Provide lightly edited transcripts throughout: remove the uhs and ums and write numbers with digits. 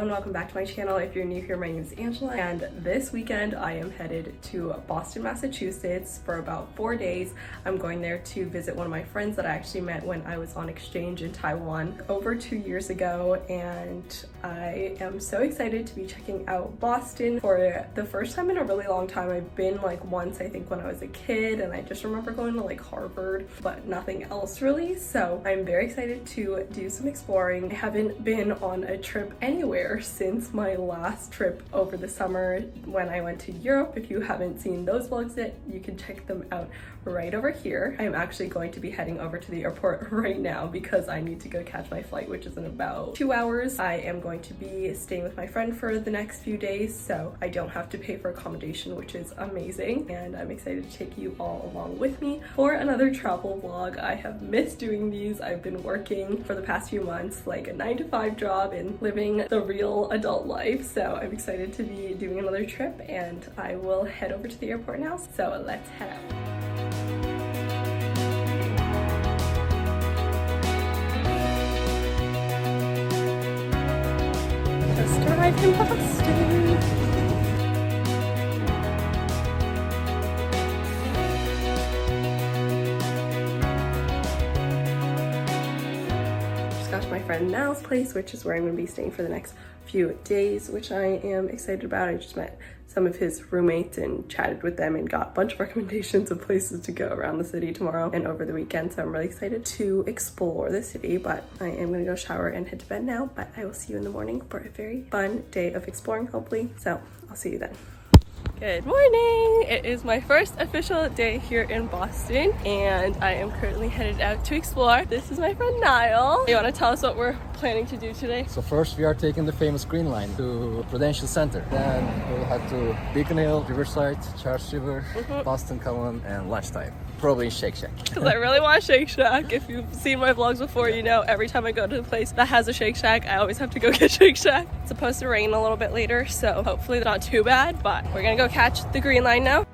everyone, welcome back to my channel. If you're new here, my name is Angela, and this weekend I am headed to Boston, Massachusetts for about 4 days. I'm going there to visit one of my friends that I actually met when I was on exchange in Taiwan over 2 years ago, and I am so excited to be checking out Boston for the first time in a really long time. I've been like once, I think, when I was a kid, and I just remember going to like Harvard, but nothing else really. So I'm very excited to do some exploring. I haven't been on a trip anywhere since my last trip over the summer when I went to Europe. If you haven't seen those vlogs yet, you can check them out right over here. I'm actually going to be heading over to the airport right now because I need to go catch my flight, which is in about 2 hours. I am going to be staying with my friend for the next few days, so I don't have to pay for accommodation, which is amazing, and I'm excited to take you all along with me for another travel vlog. I have missed doing these. I've been working for the past few months like a 9-to-5 job and living the real adult life, so I'm excited to be doing another trip, and I will head over to the airport now, so let's head out. Just arrived in Boston. Just got to my friend Niall's place, which is where I'm going to be staying for the next few days, which I am excited about. I just met some of his roommates and chatted with them and got a bunch of recommendations of places to go around the city tomorrow and over the weekend, so I'm really excited to explore the city. But I am gonna go shower and head to bed now, but I will see you in the morning for a very fun day of exploring, hopefully. So I'll see you then. Good morning! It is my first official day here in Boston, and I am currently headed out to explore. This is my friend Niall. You want to tell us what we're planning to do today? So first we are taking the famous Green Line to Prudential Center. Then we'll head to Beacon Hill, Riverside, Charles River, Boston Common, and lunchtime. Probably Shake Shack. Because I really want Shake Shack. If you've seen my vlogs before, you know every time I go to a place that has a Shake Shack, I always have to go get Shake Shack. It's supposed to rain a little bit later, so hopefully not too bad, but we're gonna go catch the Green Line now.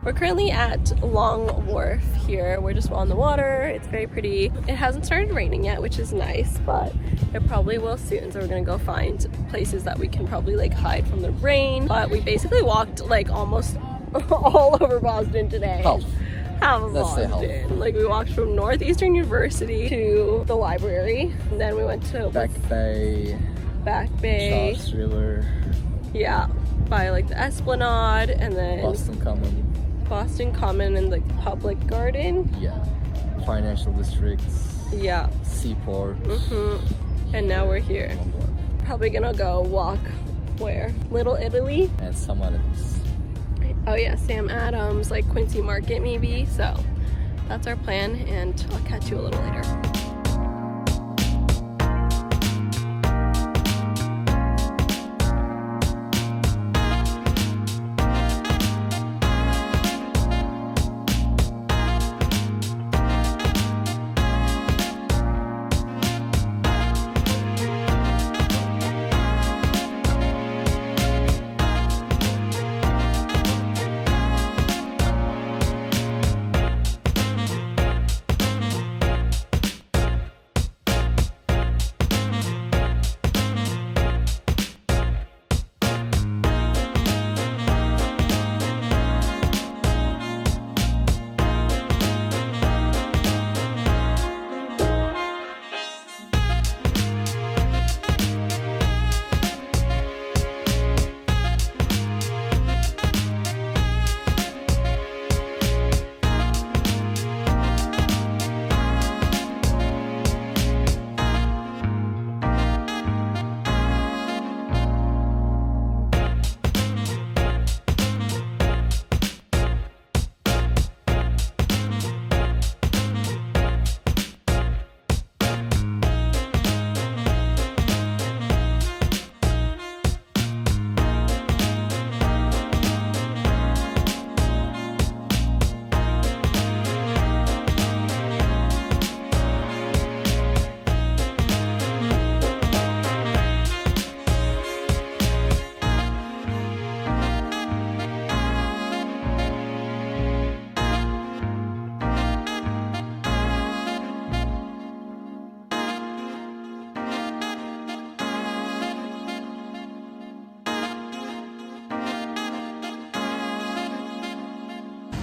We're currently at Long Wharf here. We're just on the water. It's very pretty. It hasn't started raining yet, which is nice, but it probably will soon. So we're gonna go find places that we can probably like hide from the rain. But we basically walked like almost all over Boston today. Half of Boston. Like we walked from Northeastern University to the library, and then we went to Back Bay, Charles River. Yeah, by like the Esplanade, and then Boston Common and the Public Garden. Yeah, financial districts. Yeah, Seaport. And now we're here. Probably gonna go walk where? Little Italy And some others. Oh yeah, Sam Adams, like Quincy Market maybe. So that's our plan, and I'll catch you a little later.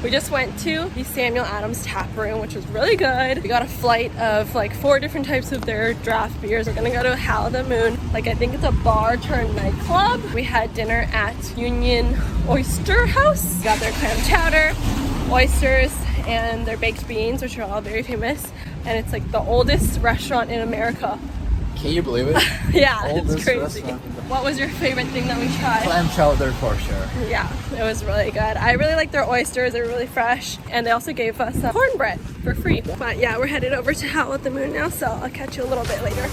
We just went to the Samuel Adams Tap Room, which was really good. We got a flight of like 4 different types of their draft beers. We're gonna go to Howl the Moon. Like I think it's a bar turned nightclub. We had dinner at Union Oyster House. We got their clam chowder, oysters, and their baked beans, which are all very famous. And it's like the oldest restaurant in America. Can you believe it? Yeah, Oldest it's crazy. restaurant. What was your favorite thing that we tried? Clam chowder for sure. Yeah, it was really good. I really like their oysters. They're really fresh. And they also gave us cornbread for free. But yeah, we're headed over to Howl at the Moon now, so I'll catch you a little bit later.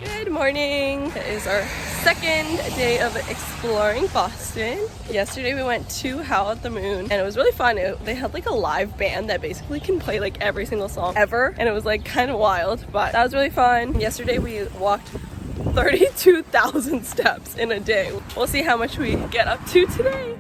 Good morning. It is our second day of exploring Boston. Yesterday we went to Howl at the Moon, and it was really fun. They had like a live band that basically can play like every single song ever, and it was like kind of wild, but that was really fun. Yesterday we walked 32,000 steps in a day. We'll see how much we get up to today.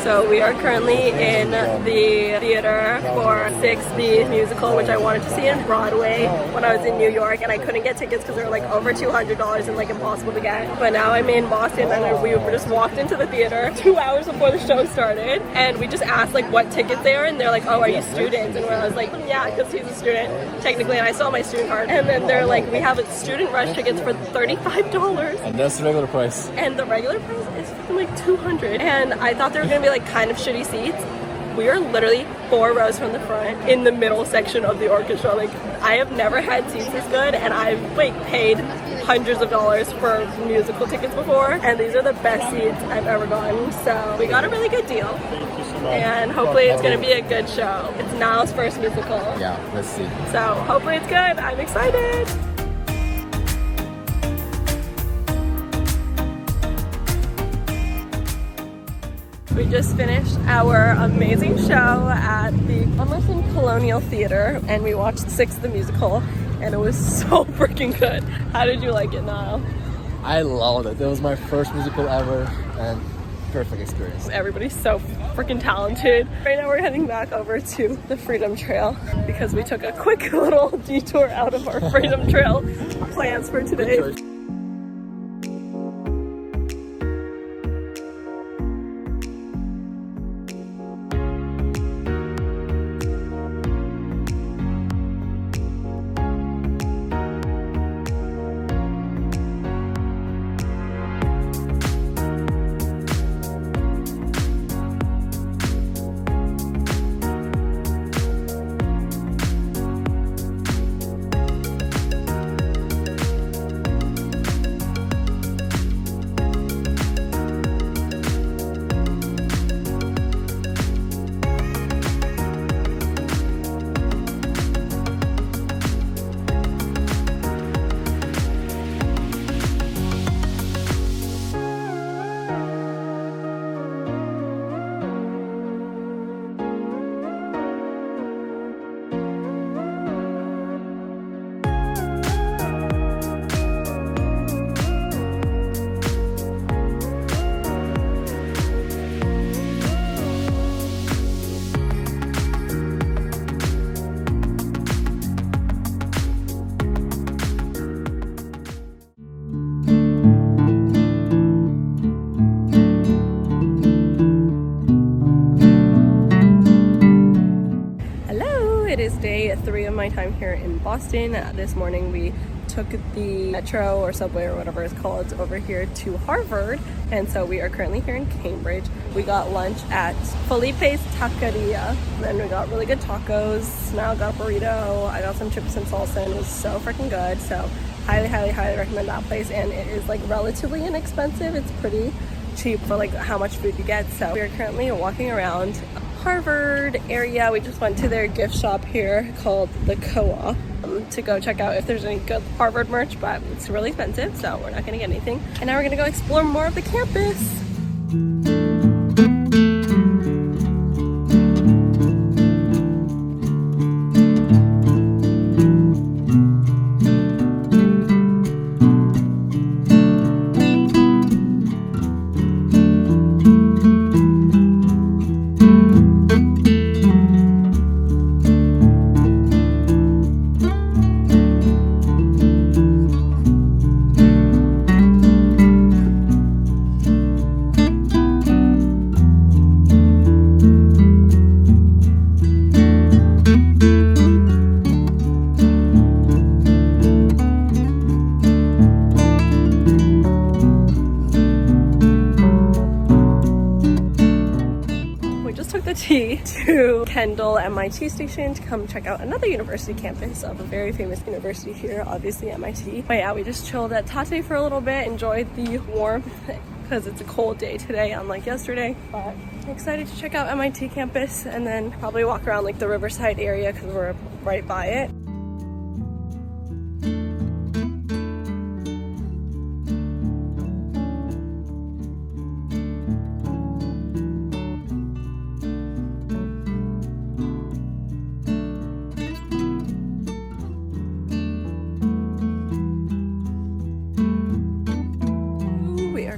So we are currently in the theater for Six, the musical, which I wanted to see in Broadway when I was in New York, and I couldn't get tickets because they were like over $200 and like impossible to get. But now I'm in Boston, and we just walked into the theater 2 hours before the show started, and we just asked like what tickets they are, and they're like, oh, are you students? And I was like, yeah, because he's a student technically, and I saw my student card. And then they're like, we have student rush tickets for $35. And that's the regular price. And the regular price is like $200. And I thought they were gonna be like kind of shitty seats. We are literally 4 rows from the front in the middle section of the orchestra. Like, I have never had seats this good, and I've like paid hundreds of dollars for musical tickets before, and these are the best seats I've ever gotten. So we got a really good deal. Thank you so much. And hopefully it's gonna be a good show. It's Niall's first musical. Yeah, let's see. So hopefully it's good. I'm excited. We just finished our amazing show at the Emerson Colonial Theater, and we watched Six the musical, and it was so freaking good. How did you like it, Niall? I loved it. It was my first musical ever, and perfect experience. Everybody's so freaking talented. Right now we're heading back over to the Freedom Trail because we took a quick little detour out of our Freedom Trail plans for today. It is day 3 of my time here in Boston. This morning we took the metro or subway or whatever it's called over here to Harvard, and so we are currently here in Cambridge. We got lunch at Felipe's Taqueria, and we got really good tacos. Now I got a burrito, I got some chips and salsa, and it was so freaking good. So highly recommend that place, and it is like relatively inexpensive. It's pretty cheap for like how much food you get. So we are currently walking around Harvard area. We just went to their gift shop here called the Co-op to go check out if there's any good Harvard merch, but it's really expensive, so we're not gonna get anything. And now we're gonna go explore more of the campus. To Kendall MIT station to come check out another university campus of a very famous university here, obviously MIT. But yeah, we just chilled at Tate for a little bit, enjoyed the warmth because it's a cold day today unlike yesterday. But I'm excited to check out MIT campus and then probably walk around like the Riverside area because we're right by it.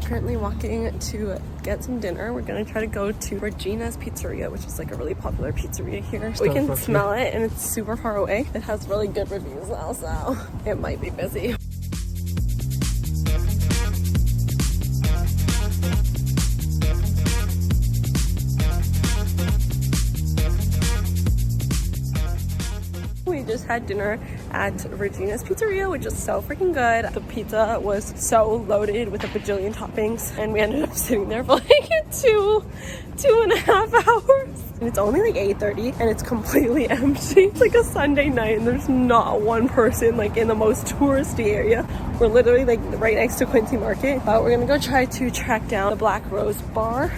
Currently walking to get some dinner. We're gonna try to go to Regina's Pizzeria, which is like a really popular pizzeria here. We can smell it and it's super far away. It has really good reviews now, so it might be busy. We just had dinner at Regina's Pizzeria, which is so freaking good. The pizza was so loaded with a bajillion toppings, and we ended up sitting there for like two and a half hours. And it's only like 8:30 and it's completely empty. It's like a Sunday night and there's not one person like in the most touristy area. We're literally like right next to Quincy Market, but we're gonna go try to track down the Black Rose Bar.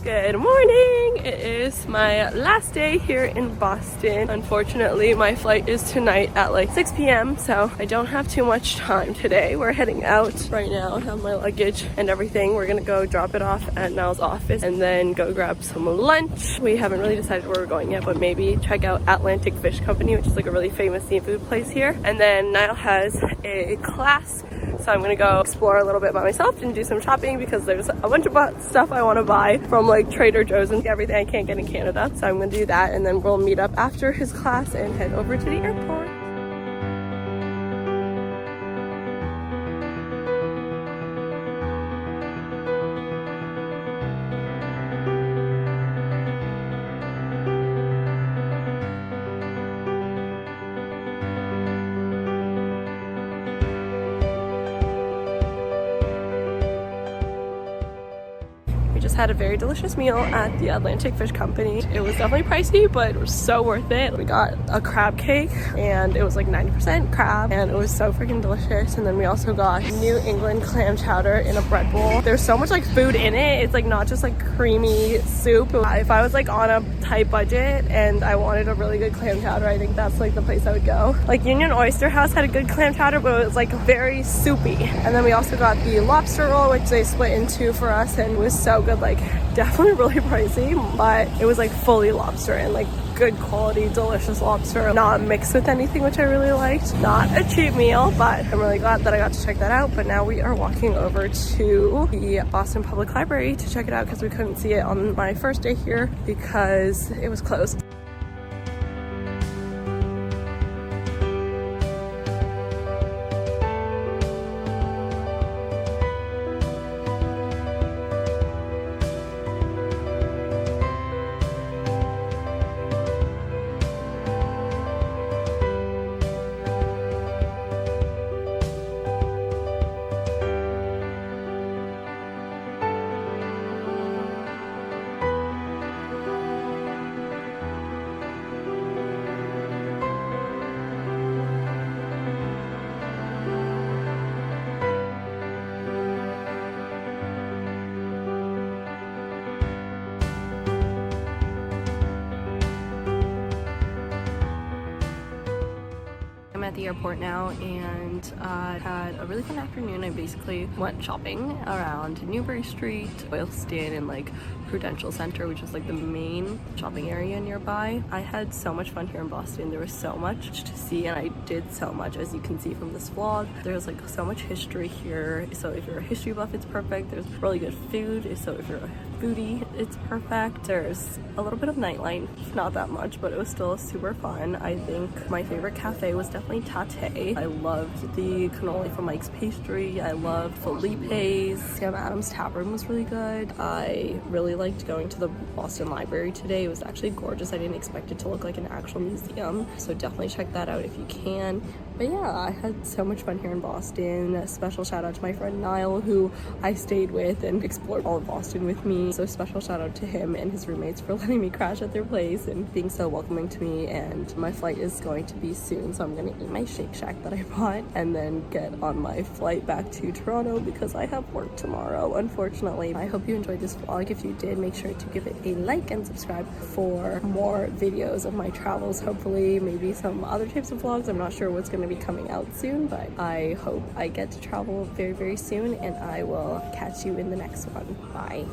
Good morning! It is my last day here in Boston. Unfortunately, my flight is tonight at like 6 p.m. so I don't have too much time today. We're heading out right now. I have my luggage and everything. We're gonna go drop it off at Niall's office and then go grab some lunch. We haven't really decided where we're going yet, but maybe check out Atlantic Fish Company, which is like a really famous seafood place here. And then Niall has a class, so I'm gonna go explore a little bit by myself and do some shopping because there's a bunch of stuff I want to buy from like Trader Joe's and everything I can't get in Canada. So I'm gonna do that and then we'll meet up after his class and head over to the airport. Had a very delicious meal at the Atlantic Fish Company. It was definitely pricey, but it was so worth it. We got a crab cake and it was like 90% crab and it was so freaking delicious. And then we also got New England clam chowder in a bread bowl. There's so much like food in it. It's like not just like creamy soup. If I was like on a tight budget and I wanted a really good clam chowder, I think that's like the place I would go. Like Union Oyster House had a good clam chowder, but it was like very soupy. And then we also got the lobster roll, which they split in two for us and it was so good. Like definitely really pricey, but it was like fully lobster and like good quality, delicious lobster, not mixed with anything, which I really liked. Not a cheap meal, but I'm really glad that I got to check that out. But now we are walking over to the Boston Public Library to check it out because we couldn't see it on my first day here because it was closed. At the airport now and had a really fun afternoon. I basically went shopping around Newbury Street, Oyster, and like Prudential Center, which is like the main shopping area nearby. I had so much fun here in Boston. There was so much to see and I did so much, as you can see from this vlog. There's like so much history here, so if you're a history buff it's perfect. There's really good food, so if you're a foodie it's perfect. There's a little bit of nightlife, not that much, but it was still super fun. I think my favorite cafe was definitely Tate. I loved the cannoli from Mike's Pastry. I loved Felipe's. Sam Adams Tap Room was really good. I really liked going to the Boston Library today. It was actually gorgeous. I didn't expect it to look like an actual museum, so definitely check that out if you can. But yeah, I had so much fun here in Boston. A special shout out to my friend Niall, who I stayed with and explored all of Boston with me. So special shout out to him and his roommates for letting me crash at their place and being so welcoming to me. And my flight is going to be soon, so I'm gonna eat my Shake Shack that I bought and then get on my flight back to Toronto because I have work tomorrow, unfortunately. I hope you enjoyed this vlog. If you did, make sure to give it a like and subscribe for more videos of my travels. Hopefully maybe some other types of vlogs. I'm not sure what's going to be coming out soon, but I hope I get to travel very, very soon, and I will catch you in the next one. Bye.